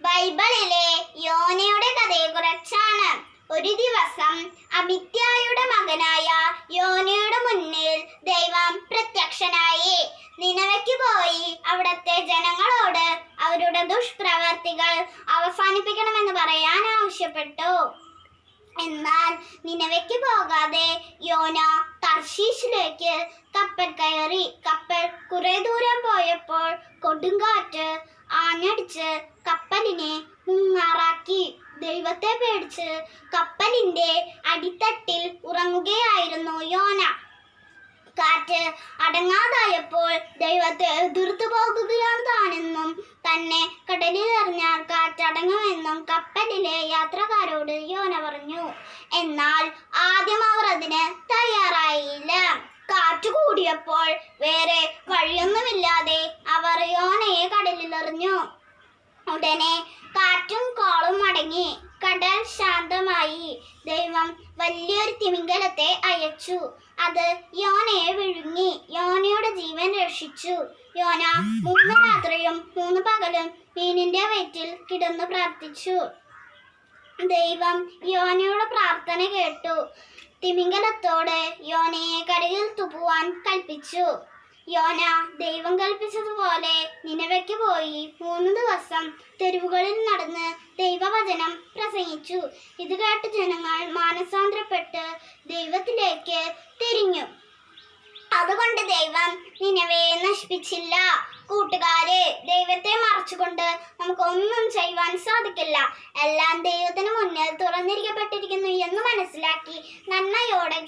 ബൈബിളിലെ യോനയുടെ കഥയെക്കുറിച്ചാണ്. ഒരു ദിവസം അമിത്യായുടെ മകനായ യോനയുടെ മുന്നിൽ ദൈവം പ്രത്യക്ഷനായി. നിനവയ്ക്ക് പോയി അവിടുത്തെ ജനങ്ങളോട് അവരുടെ ദുഷ്പ്രവർത്തികൾ അവസാനിപ്പിക്കണമെന്ന് പറയാൻ ആവശ്യപ്പെട്ടു. എന്നാൽ നിനവയ്ക്ക് പോകാതെ യോന തർശീശിലേക്ക് കപ്പൽ കയറി. കപ്പൽ കുറെ ദൂരം പോയപ്പോൾ കൊടുങ്കാറ്റ് ആഞ്ഞടിച്ച് കപ്പലിനെ മുങ്ങാറാക്കി. ദൈവത്തെ പേടിച്ച് കപ്പലിന്റെ അടിത്തട്ടിൽ ഉറങ്ങുകയായിരുന്നു യോന. കാറ്റ് അടങ്ങാതായപ്പോൾ ദൈവത്തെ എതിർത്തു പോകുകയാണ് താനെന്നും തന്നെ കടലിൽ എറിഞ്ഞാൽ കാറ്റടങ്ങുമെന്നും കപ്പലിലെ യാത്രക്കാരോട് യോന പറഞ്ഞു. എന്നാൽ ആദ്യം അവർ അതിന് തയ്യാറായില്ല. കാറ്റ് കൂടിയപ്പോൾ വേറെ വഴിയൊന്നുമില്ലാതെ അവർ യോനയെ കടലിൽ എറിഞ്ഞു. ഉടനെ കാറ്റും കോളും അടങ്ങി. കടൽ ശാന്തമായി. ദൈവം വലിയൊരു തിമിംഗലത്തെ അയച്ചു. അത് യോനയെ വിഴുങ്ങി. യോനയുടെ ജീവൻ രക്ഷിച്ചു. യോന 3 രാത്രിയും 3 പകലും മീനിന്റെ വയറ്റിൽ കിടന്നു പ്രാർത്ഥിച്ചു. ദൈവം യോനയുടെ പ്രാർത്ഥന കേട്ടു. തിമിംഗലത്തോട് യോനയെ കടലിൽ തുപ്പുവാൻ കൽപ്പിച്ചു. യോന ദൈവം കൽപ്പിച്ചതുപോലെ നിനവയ്ക്ക് പോയി 3 ദിവസം തെരുവുകളിൽ നടന്ന് ദൈവവചനം പ്രസംഗിച്ചു. ഇത് കേട്ട് ജനങ്ങൾ മാനസാന്തരപ്പെട്ട് ദൈവത്തിലേക്ക് തിരിഞ്ഞു. അതുകൊണ്ട് ദൈവം നിനവയെ നശിപ്പിച്ചില്ല. കൂട്ടുകാരെ, ദൈവത്തെ മറച്ചുകൊണ്ട് നമുക്കൊന്നും ചെയ്യുവാൻ സാധിക്കില്ല. എല്ലാം ദൈവത്തിന് മുന്നിൽ തുറന്നിരിക്കപ്പെട്ടിരിക്കുന്നു എന്ന് മനസ്സിലാക്കി നന്മയോടെ